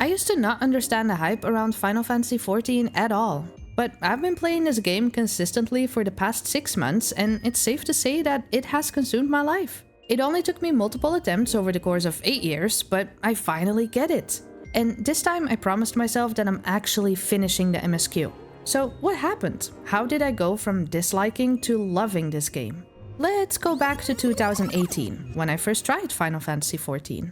I used to not understand the hype around Final Fantasy XIV at all. But I've been playing this game consistently for the past 6 months, and it's safe to say that it has consumed my life. It only took me multiple attempts over the course of 8 years, but I finally get it. And this time I promised myself that I'm actually finishing the MSQ. So what happened? How did I go from disliking to loving this game? Let's go back to 2018, when I first tried Final Fantasy XIV.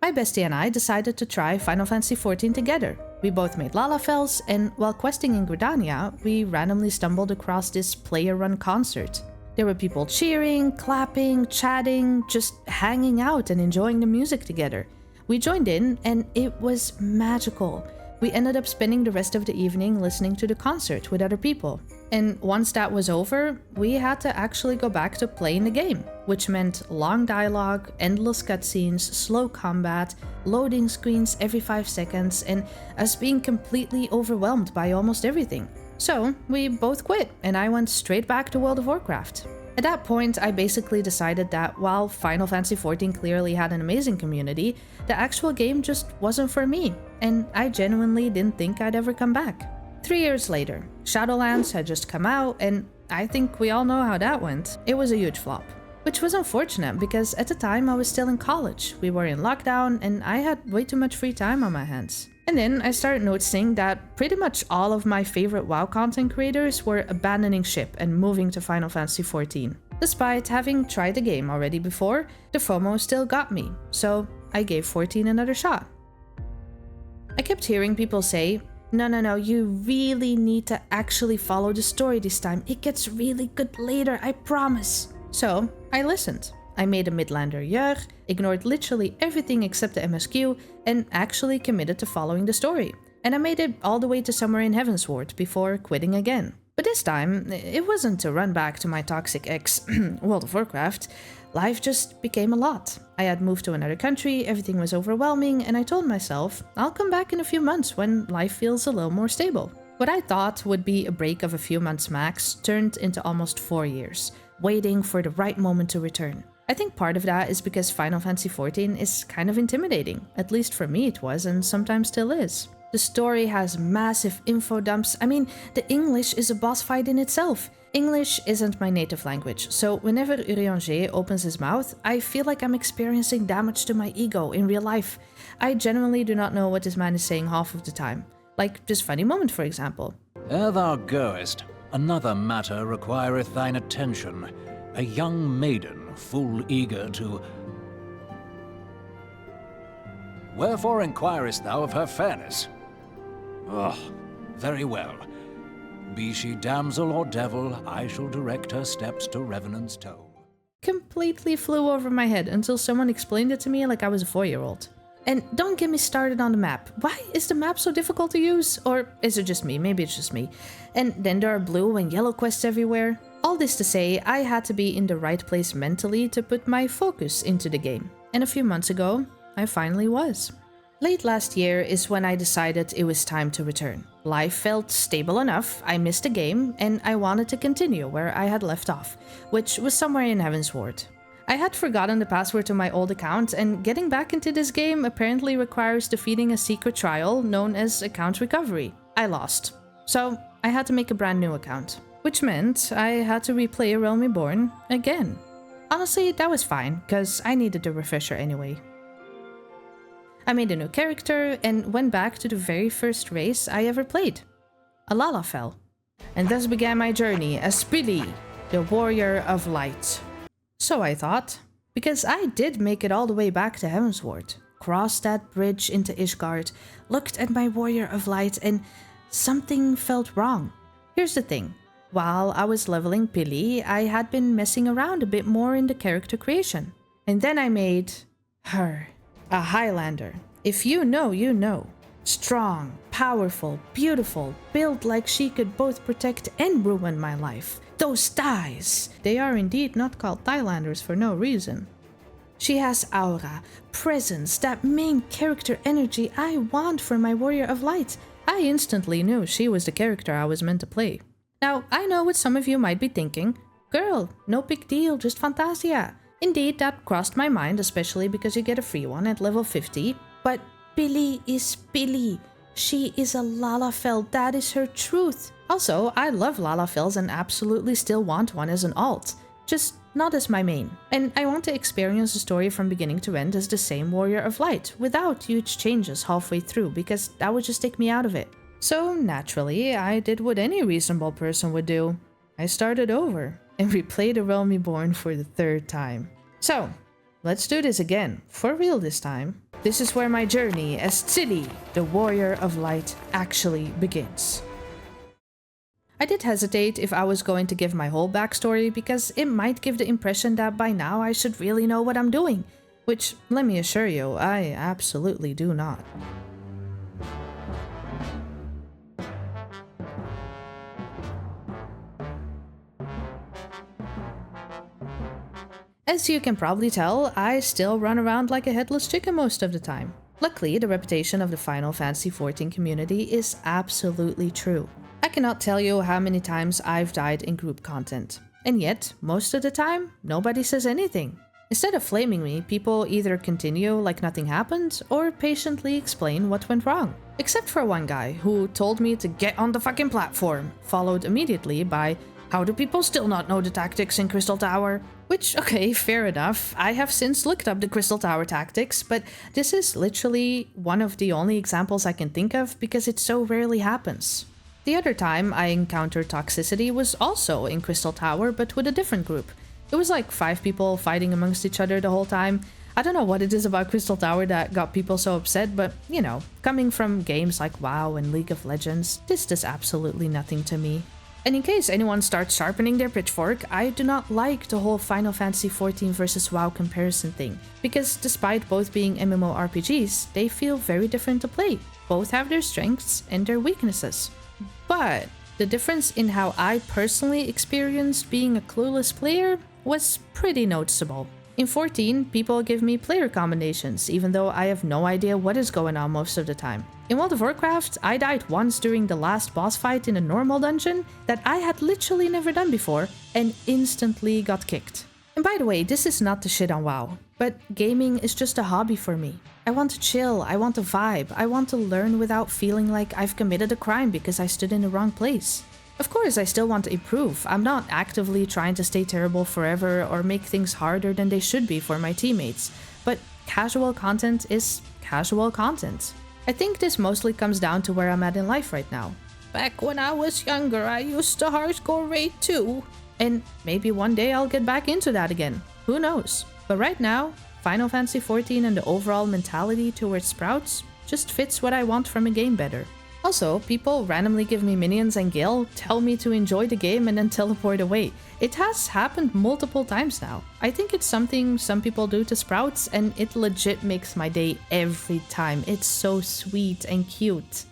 My bestie and I decided to try Final Fantasy XIV together. We both made Lalafels, and while questing in Gridania, we randomly stumbled across this player-run concert. There were people cheering, clapping, chatting, just hanging out and enjoying the music together. We joined in, and it was magical. We ended up spending the rest of the evening listening to the concert with other people. And once that was over, we had to actually go back to playing the game, which meant long dialogue, endless cutscenes, slow combat, loading screens every 5 seconds, and us being completely overwhelmed by almost everything. So we both quit, and I went straight back to World of Warcraft. At that point, I basically decided that while Final Fantasy XIV clearly had an amazing community, the actual game just wasn't for me, and I genuinely didn't think I'd ever come back. 3 years later, Shadowlands had just come out, and I think we all know how that went. It was a huge flop. Which was unfortunate because at the time I was still in college, we were in lockdown, and I had way too much free time on my hands. And then I started noticing that pretty much all of my favorite WoW content creators were abandoning ship and moving to Final Fantasy XIV. Despite having tried the game already before, the FOMO still got me, so I gave 14 another shot. I kept hearing people say, no, you really need to actually follow the story this time. It gets really good later, I promise. So I listened. I made a Midlander year, ignored literally everything except the MSQ, and actually committed to following the story. And I made it all the way to somewhere in Heavensward before quitting again. But this time, it wasn't to run back to my toxic ex, World of Warcraft. Life just became a lot. I had moved to another country, everything was overwhelming, and I told myself, I'll come back in a few months when life feels a little more stable. What I thought would be a break of a few months max turned into almost 4 years, waiting for the right moment to return. I think part of that is because Final Fantasy XIV is kind of intimidating, at least for me it was and sometimes still is. The story has massive info dumps. I mean, the English is a boss fight in itself. English isn't my native language, so whenever Urianger opens his mouth, I feel like I'm experiencing damage to my ego in real life. I genuinely do not know what this man is saying half of the time. Like this funny moment, for example. Ere thou goest, another matter requireth thine attention. A young maiden, full eager to... Wherefore inquirest thou of her fairness? Oh, very well. Be she damsel or devil, I shall direct her steps to Revenant's Toe. Completely flew over my head until someone explained it to me like I was a 4-year-old. And don't get me started on the map. Why is the map so difficult to use? Or is it just me? Maybe it's just me. And then there are blue and yellow quests everywhere. All this to say, I had to be in the right place mentally to put my focus into the game. And a few months ago, I finally was. Late last year is when I decided it was time to return. Life felt stable enough, I missed the game, and I wanted to continue where I had left off, which was somewhere in Heavensward. I had forgotten the password to my old account, and getting back into this game apparently requires defeating a secret trial known as account recovery. I lost. So I had to make a brand new account, which meant I had to replay A Realm Reborn again. Honestly, that was fine, cause I needed a refresher anyway. I made a new character and went back to the very first race I ever played, a Lalafell. And thus began my journey as Pili, the Warrior of Light. So I thought, because I did make it all the way back to Heavensward, crossed that bridge into Ishgard, looked at my Warrior of Light, and something felt wrong. Here's the thing, while I was leveling Pili, I had been messing around a bit more in the character creation. And then I made her. A Highlander. If you know, you know. Strong, powerful, beautiful, built like she could both protect and ruin my life. Those thighs! They are indeed not called Thailanders for no reason. She has aura, presence, that main character energy I want for my Warrior of Light. I instantly knew she was the character I was meant to play. Now, I know what some of you might be thinking. Girl, no big deal, just Fantasia. Indeed, that crossed my mind, especially because you get a free one at level 50, but Billy is Billy. She is a Lalafell, that is her truth. Also, I love Lalafells and absolutely still want one as an alt, just not as my main. And I want to experience the story from beginning to end as the same Warrior of Light, without huge changes halfway through, because that would just take me out of it. So naturally, I did what any reasonable person would do. I started over and replayed A Realm Reborn for the 3rd time. So, let's do this again, for real this time. This is where my journey as Tilly, the Warrior of Light, actually begins. I did hesitate if I was going to give my whole backstory because it might give the impression that by now I should really know what I'm doing, which, let me assure you, I absolutely do not. As you can probably tell, I still run around like a headless chicken most of the time. Luckily, the reputation of the Final Fantasy XIV community is absolutely true. I cannot tell you how many times I've died in group content. And yet, most of the time, nobody says anything. Instead of flaming me, people either continue like nothing happened, or patiently explain what went wrong. Except for one guy, who told me to get on the fucking platform, followed immediately by, "How do people still not know the tactics in Crystal Tower?" Which, okay, fair enough. I have since looked up the Crystal Tower tactics, but this is literally one of the only examples I can think of because it so rarely happens. The other time I encountered toxicity was also in Crystal Tower, but with a different group. It was like 5 people fighting amongst each other the whole time. I don't know what it is about Crystal Tower that got people so upset, but, you know, coming from games like WoW and League of Legends, this does absolutely nothing to me. And in case anyone starts sharpening their pitchfork, I do not like the whole Final Fantasy XIV versus WoW comparison thing, because despite both being MMORPGs, they feel very different to play. Both have their strengths and their weaknesses. But the difference in how I personally experienced being a clueless player was pretty noticeable. In 14, people give me player combinations, even though I have no idea what is going on most of the time. In World of Warcraft, I died once during the last boss fight in a normal dungeon that I had literally never done before, and instantly got kicked. And by the way, this is not to shit on WoW, but gaming is just a hobby for me. I want to chill, I want to vibe, I want to learn without feeling like I've committed a crime because I stood in the wrong place. Of course, I still want to improve. I'm not actively trying to stay terrible forever or make things harder than they should be for my teammates, but casual content is casual content. I think this mostly comes down to where I'm at in life right now. Back when I was younger, I used to hardcore raid too. And maybe one day I'll get back into that again. Who knows? But right now, Final Fantasy XIV and the overall mentality towards Sprouts just fits what I want from a game better. Also, people randomly give me minions and Gale, tell me to enjoy the game and then teleport away. It has happened multiple times now. I think it's something some people do to Sprouts and it legit makes my day every time. It's so sweet and cute.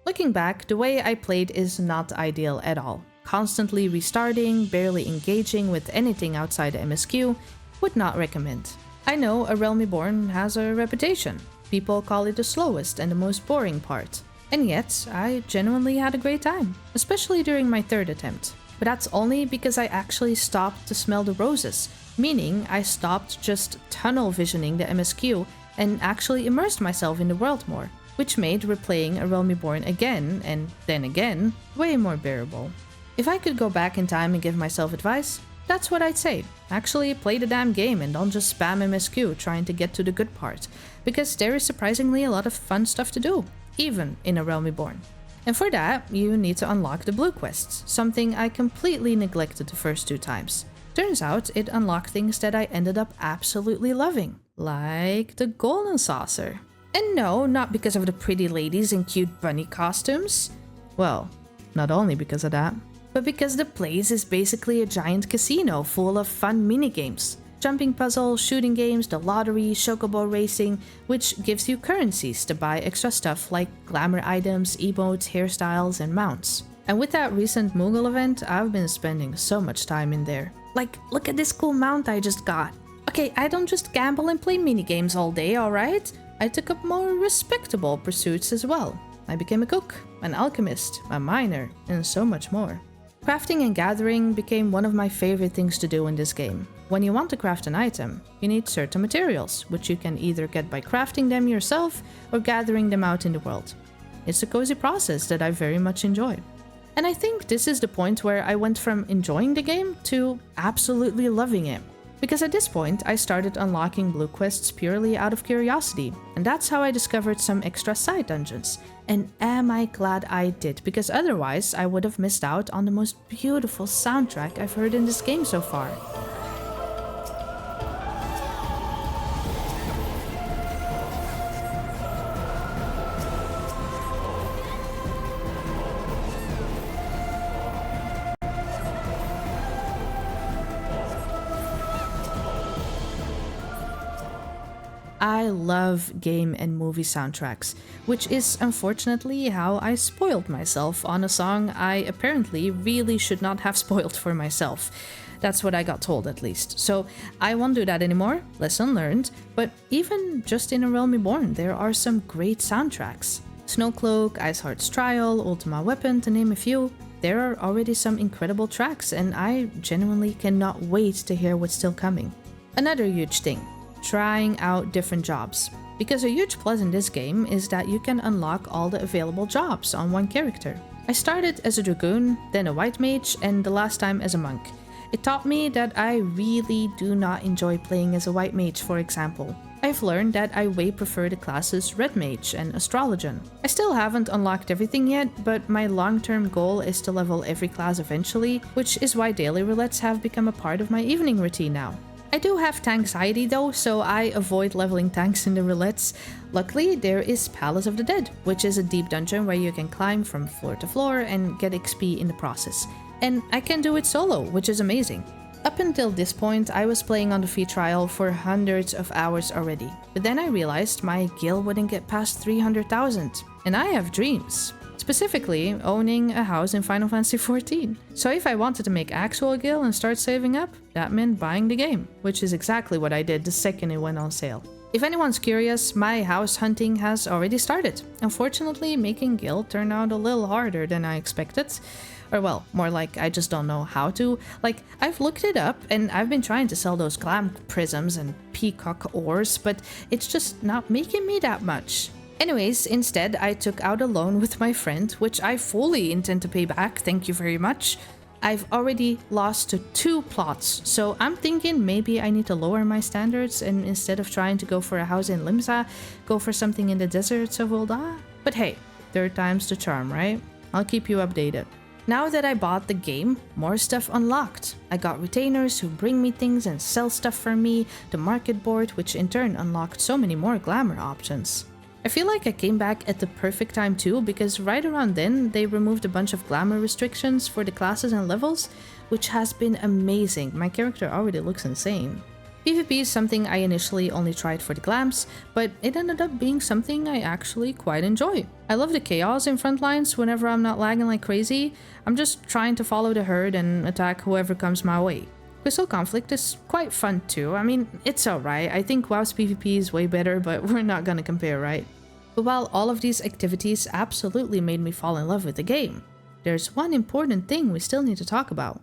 Looking back, the way I played is not ideal at all. Constantly restarting, barely engaging with anything outside the MSQ, would not recommend. I know A Realm Reborn has a reputation. People call it the slowest and the most boring part. And yet, I genuinely had a great time, especially during my 3rd attempt. But that's only because I actually stopped to smell the roses, meaning I stopped just tunnel visioning the MSQ and actually immersed myself in the world more, which made replaying A Realm Reborn again, and then again, way more bearable. If I could go back in time and give myself advice, that's what I'd say. Actually play the damn game and don't just spam MSQ trying to get to the good part, because there is surprisingly a lot of fun stuff to do, even in A Realm Reborn. And for that, you need to unlock the blue quests, something I completely neglected the first 2 times. Turns out it unlocked things that I ended up absolutely loving, like the golden saucer. And no, not because of the pretty ladies in cute bunny costumes. Well, not only because of that, but because the place is basically a giant casino full of fun minigames. Jumping puzzles, shooting games, the lottery, chocobo racing, which gives you currencies to buy extra stuff like glamour items, emotes, hairstyles, and mounts. And with that recent Moogle event, I've been spending so much time in there. Like, look at this cool mount I just got. Okay, I don't just gamble and play minigames all day, alright? I took up more respectable pursuits as well. I became a cook, an alchemist, a miner, and so much more. Crafting and gathering became one of my favorite things to do in this game. When you want to craft an item, you need certain materials, which you can either get by crafting them yourself or gathering them out in the world. It's a cozy process that I very much enjoy. And I think this is the point where I went from enjoying the game to absolutely loving it. Because at this point, I started unlocking blue quests purely out of curiosity, and that's how I discovered some extra side dungeons. And am I glad I did, because otherwise I would have missed out on the most beautiful soundtrack I've heard in this game so far. I love game and movie soundtracks, which is unfortunately how I spoiled myself on a song I apparently really should not have spoiled for myself. That's what I got told at least. So I won't do that anymore, lesson learned, but even just in A Realm Reborn there are some great soundtracks. Snowcloak, Iceheart's Trial, Ultima Weapon to name a few. There are already some incredible tracks and I genuinely cannot wait to hear what's still coming. Another huge thing. Trying out different jobs. Because a huge plus in this game is that you can unlock all the available jobs on one character. I started as a dragoon, then a white mage, and the last time as a monk. It taught me that I really do not enjoy playing as a white mage, for example. I've learned that I way prefer the classes red mage and astrologian. I still haven't unlocked everything yet, but my long-term goal is to level every class eventually, which is why daily roulettes have become a part of my evening routine now. I do have tanxiety though, so I avoid leveling tanks in the roulettes. Luckily, there is Palace of the Dead, which is a deep dungeon where you can climb from floor to floor and get XP in the process. And I can do it solo, which is amazing. Up until this point, I was playing on the free trial for hundreds of hours already. But then I realized my gil wouldn't get past 300,000. And I have dreams. Specifically, owning a house in Final Fantasy XIV. So if I wanted to make actual gil and start saving up, that meant buying the game, which is exactly what I did the second it went on sale. If anyone's curious, my house hunting has already started. Unfortunately, making gil turned out a little harder than I expected. Or well, more like I just don't know how to. Like, I've looked it up and I've been trying to sell those glam prisms and peacock ores, but it's just not making me that much. Anyways, instead I took out a loan with my friend, which I fully intend to pay back, thank you very much. I've already lost to 2 plots, so I'm thinking maybe I need to lower my standards and instead of trying to go for a house in Limsa, go for something in the deserts of Ul'dah. But hey, 3rd time's the charm, right? I'll keep you updated. Now that I bought the game, more stuff unlocked. I got retainers who bring me things and sell stuff for me, the market board, which in turn unlocked so many more glamour options. I feel like I came back at the perfect time too, because right around then they removed a bunch of glamour restrictions for the classes and levels, which has been amazing. My character already looks insane. PvP is something I initially only tried for the glams, but it ended up being something I actually quite enjoy. I love the chaos in front lines whenever I'm not lagging like crazy. I'm just trying to follow the herd and attack whoever comes my way. Crystal Conflict is quite fun too. I mean, it's alright. I think WoW's PvP is way better, but we're not gonna compare, right? But while all of these activities absolutely made me fall in love with the game, there's one important thing we still need to talk about: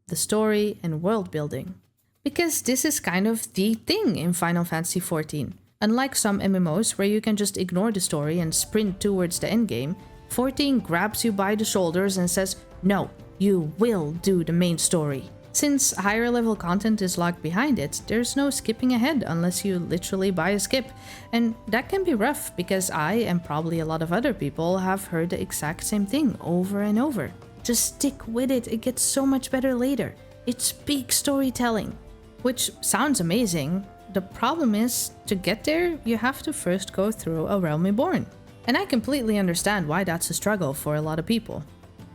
the story and world building. Because this is kind of the thing in Final Fantasy XIV. Unlike some MMOs where you can just ignore the story and sprint towards the endgame, 14 grabs you by the shoulders and says, no, you will do the main story. Since higher level content is locked behind it, there's no skipping ahead unless you literally buy a skip. And that can be rough because I, and probably a lot of other people, have heard the exact same thing over and over. Just stick with it, it gets so much better later. It's peak storytelling. Which sounds amazing. The problem is, to get there, you have to first go through A Realm Reborn. And I completely understand why that's a struggle for a lot of people.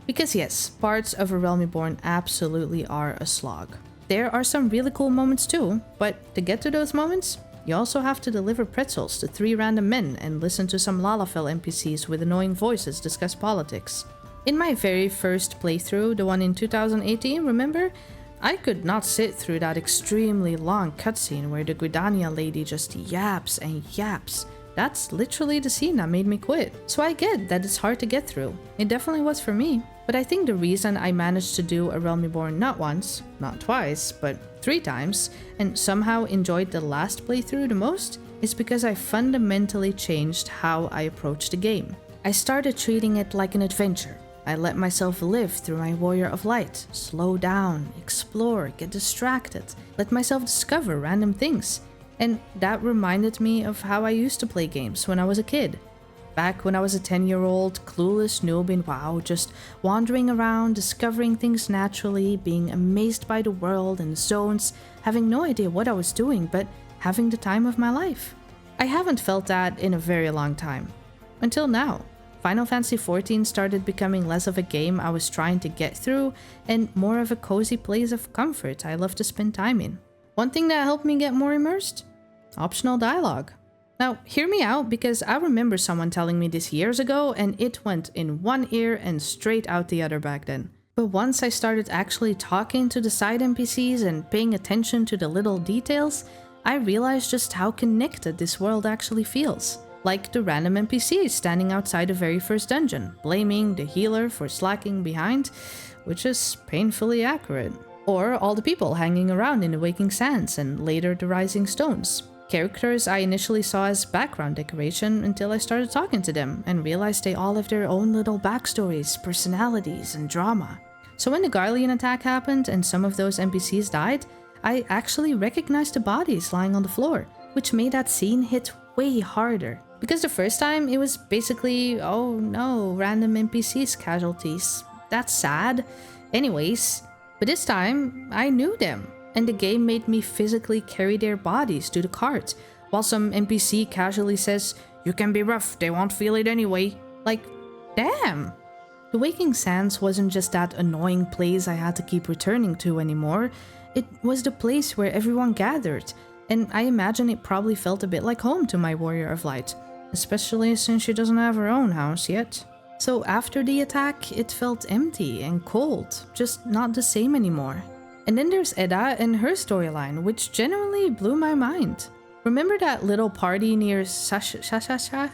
Because yes, parts of A Realm Reborn absolutely are a slog. There are some really cool moments too, but to get to those moments, you also have to deliver pretzels to 3 random men and listen to some Lalafell NPCs with annoying voices discuss politics. In my very first playthrough, the one in 2018, remember? I could not sit through that extremely long cutscene where the Gridania lady just yaps and yaps. That's literally the scene that made me quit. So I get that it's hard to get through. It definitely was for me. But I think the reason I managed to do A Realm Reborn not once, not twice, but 3 times, and somehow enjoyed the last playthrough the most, is because I fundamentally changed how I approached the game. I started treating it like an adventure. I let myself live through my Warrior of Light, slow down, explore, get distracted, let myself discover random things. And that reminded me of how I used to play games when I was a kid. Back when I was a 10-year-old, clueless noob in WoW, just wandering around, discovering things naturally, being amazed by the world and zones, having no idea what I was doing, but having the time of my life. I haven't felt that in a very long time. Until now. Final Fantasy XIV started becoming less of a game I was trying to get through and more of a cozy place of comfort I love to spend time in. One thing that helped me get more immersed? Optional dialogue. Now, hear me out because I remember someone telling me this years ago and it went in one ear and straight out the other back then. But once I started actually talking to the side NPCs and paying attention to the little details, I realized just how connected this world actually feels. Like the random NPCs standing outside the very first dungeon, blaming the healer for slacking behind, which is painfully accurate. Or all the people hanging around in the Waking Sands and later the Rising Stones. Characters I initially saw as background decoration until I started talking to them and realized they all have their own little backstories, personalities, and drama. So when the Garlean attack happened and some of those NPCs died, I actually recognized the bodies lying on the floor, which made that scene hit way harder. Because the first time it was basically, oh no, random NPCs casualties. That's sad. Anyways, but this time I knew them. And the game made me physically carry their bodies to the cart, while some NPC casually says, "You can be rough, they won't feel it anyway." Like, damn! The Waking Sands wasn't just that annoying place I had to keep returning to anymore, it was the place where everyone gathered, and I imagine it probably felt a bit like home to my Warrior of Light, especially since she doesn't have her own house yet. So after the attack, it felt empty and cold, just not the same anymore. And then there's Edda and her storyline, which genuinely blew my mind. Remember that little party near Shashasha?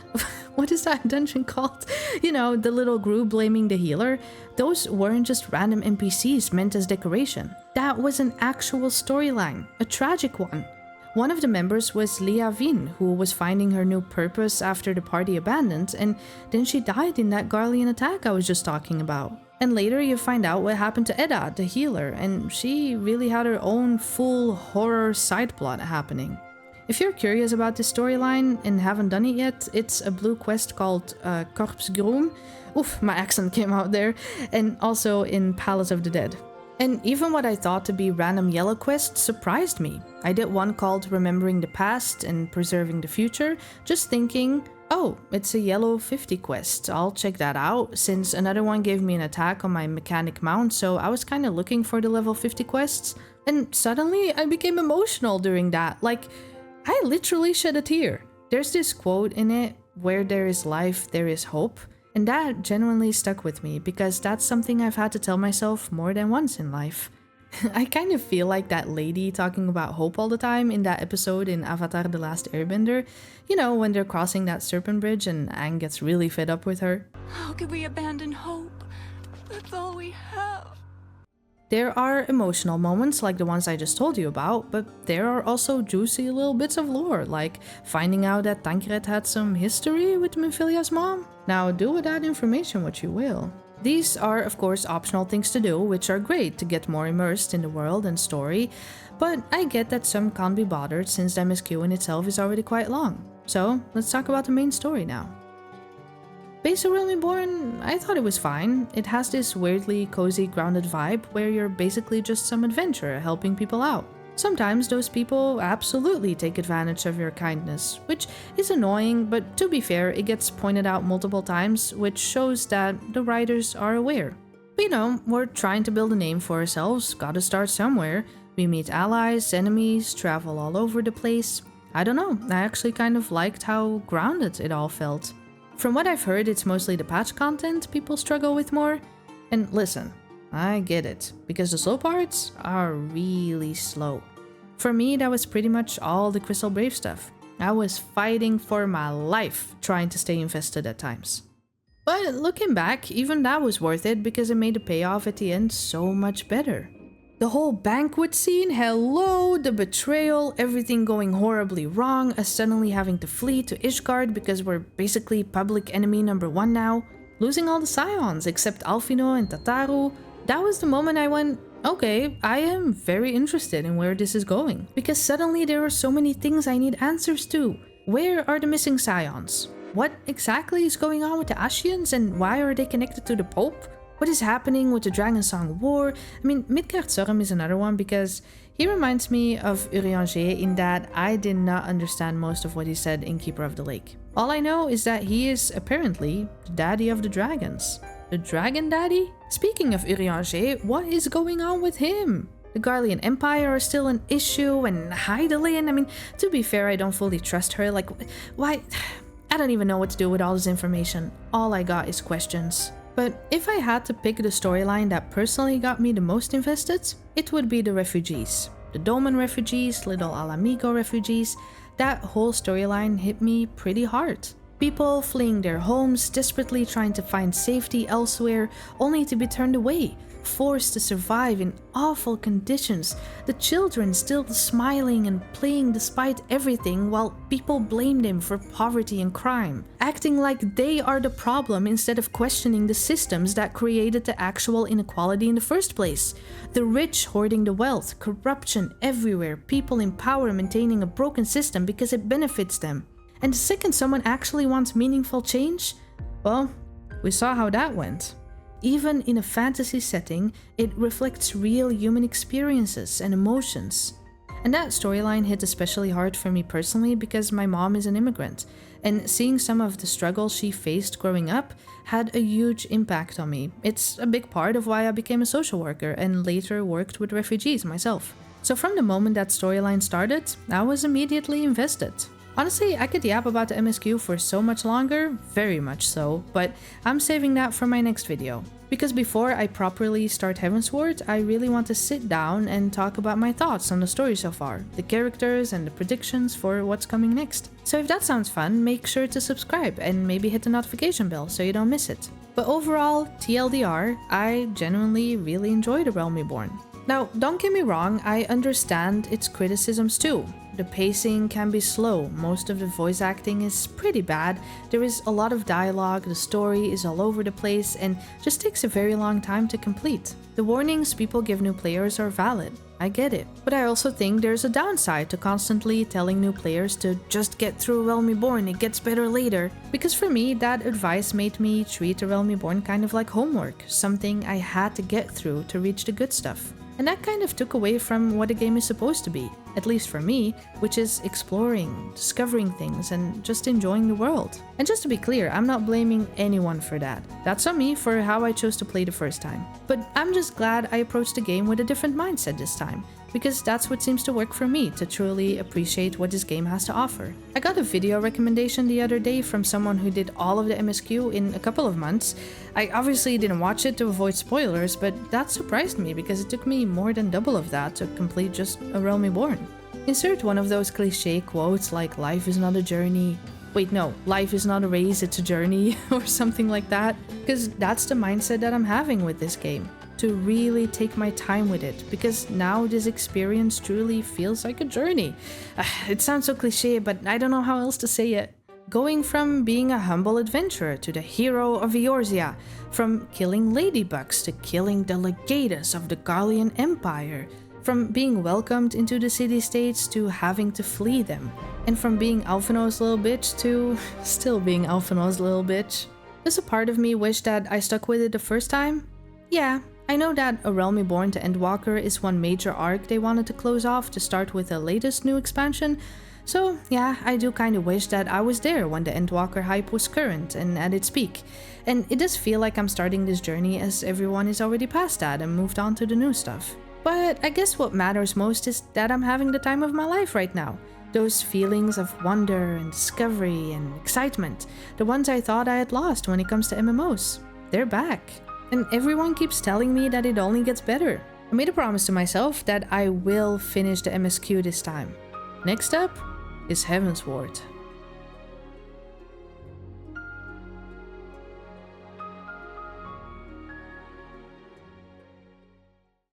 What is that dungeon called? You know, the little group blaming the healer? Those weren't just random NPCs meant as decoration. That was an actual storyline, a tragic one. One of the members was Leah Vin, who was finding her new purpose after the party abandoned, and then she died in that Garlean attack I was just talking about. And later you find out what happened to Edda, the healer, and she really had her own full horror side plot happening. If you're curious about this storyline and haven't done it yet, it's a blue quest called Corpse Groom. Oof, my accent came out there. And also in Palace of the Dead. And even what I thought to be random yellow quests surprised me. I did one called Remembering the Past and Preserving the Future, just thinking, oh, it's a yellow 50 quest, I'll check that out, since another one gave me an attack on my mechanic mount, so I was kinda looking for the level 50 quests, and suddenly I became emotional during that, like, I literally shed a tear. There's this quote in it, "Where there is life, there is hope," and that genuinely stuck with me, because that's something I've had to tell myself more than once in life. I kind of feel like that lady talking about hope all the time in that episode in Avatar: The Last Airbender. You know, when they're crossing that serpent bridge and Aang gets really fed up with her. How could we abandon hope? That's all we have. There are emotional moments like the ones I just told you about, but there are also juicy little bits of lore, like finding out that Tancred had some history with Minfilia's mom. Now, do with that information what you will. These are, of course, optional things to do, which are great to get more immersed in the world and story, but I get that some can't be bothered since the MSQ in itself is already quite long. So, let's talk about the main story now. Base of Realm Reborn, I thought it was fine. It has this weirdly cozy, grounded vibe where you're basically just some adventurer helping people out. Sometimes those people absolutely take advantage of your kindness, which is annoying, but to be fair, it gets pointed out multiple times, which shows that the writers are aware. But you know, we're trying to build a name for ourselves, gotta start somewhere. We meet allies, enemies, travel all over the place. I don't know, I actually kind of liked how grounded it all felt. From what I've heard, it's mostly the patch content people struggle with more. And listen, I get it, because the slow parts are really slow. For me, that was pretty much all the Crystal Brave stuff. I was fighting for my life trying to stay invested at times. But looking back, even that was worth it because it made the payoff at the end so much better. The whole banquet scene, hello, the betrayal, everything going horribly wrong, us suddenly having to flee to Ishgard because we're basically public enemy number 1 now, losing all the scions except Alfino and Tataru. That was the moment I went, okay, I am very interested in where this is going, because suddenly there are so many things I need answers to. Where are the missing scions? What exactly is going on with the Ascians and why are they connected to the Pope? What is happening with the Dragon Song War? I mean, Midgard Sorm is another one because he reminds me of Urianger in that I did not understand most of what he said in Keeper of the Lake. All I know is that he is apparently the daddy of the dragons. The Dragon Daddy? Speaking of Urianger, what is going on with him? The Garlean Empire are still an issue and Hydaelyn, I mean, to be fair, I don't fully trust her, like, why? I don't even know what to do with all this information. All I got is questions. But if I had to pick the storyline that personally got me the most invested, it would be the refugees. The Dolmen refugees, Little Alamigo refugees, that whole storyline hit me pretty hard. People fleeing their homes, desperately trying to find safety elsewhere, only to be turned away, forced to survive in awful conditions, the children still smiling and playing despite everything while people blame them for poverty and crime, acting like they are the problem instead of questioning the systems that created the actual inequality in the first place. The rich hoarding the wealth, corruption everywhere, people in power maintaining a broken system because it benefits them. And the second someone actually wants meaningful change, well, we saw how that went. Even in a fantasy setting, it reflects real human experiences and emotions. And that storyline hit especially hard for me personally because my mom is an immigrant, and seeing some of the struggles she faced growing up had a huge impact on me. It's a big part of why I became a social worker and later worked with refugees myself. So from the moment that storyline started, I was immediately invested. Honestly, I could yap about the MSQ for so much longer, very much so, but I'm saving that for my next video. Because before I properly start Heavensward, I really want to sit down and talk about my thoughts on the story so far, the characters and the predictions for what's coming next. So if that sounds fun, make sure to subscribe and maybe hit the notification bell so you don't miss it. But overall, TLDR, I genuinely really enjoyed A Realm Reborn. Now, don't get me wrong, I understand its criticisms too. The pacing can be slow, most of the voice acting is pretty bad, there is a lot of dialogue, the story is all over the place, and just takes a very long time to complete. The warnings people give new players are valid, I get it. But I also think there's a downside to constantly telling new players to just get through Realm Reborn, it gets better later. Because for me, that advice made me treat A Realm Reborn kind of like homework, something I had to get through to reach the good stuff. And that kind of took away from what a game is supposed to be, at least for me, which is exploring, discovering things, and just enjoying the world. And just to be clear, I'm not blaming anyone for that. That's on me for how I chose to play the first time. But I'm just glad I approached the game with a different mindset this time, because that's what seems to work for me to truly appreciate what this game has to offer. I got a video recommendation the other day from someone who did all of the MSQ in a couple of months. I obviously didn't watch it to avoid spoilers, but that surprised me because it took me more than double of that to complete just A Realm Reborn. Insert one of those cliché quotes like life is not a journey. Wait, no, life is not a race, it's a journey, or something like that, because that's the mindset that I'm having with this game. To really take my time with it, because now this experience truly feels like a journey. It sounds so cliché, but I don't know how else to say it. Going from being a humble adventurer to the hero of Eorzea, from killing ladybugs to killing the legatus of the Garlean Empire, from being welcomed into the city-states to having to flee them, and from being Alphinaud's little bitch to still being Alphinaud's little bitch. Does a part of me wish that I stuck with it the first time? Yeah. I know that A Realm Reborn to Endwalker is one major arc they wanted to close off to start with the latest new expansion, so yeah, I do kinda wish that I was there when the Endwalker hype was current and at its peak, and it does feel like I'm starting this journey as everyone is already past that and moved on to the new stuff. But I guess what matters most is that I'm having the time of my life right now. Those feelings of wonder and discovery and excitement, the ones I thought I had lost when it comes to MMOs, they're back. And everyone keeps telling me that it only gets better. I made a promise to myself that I will finish the MSQ this time. Next up is Heavensward.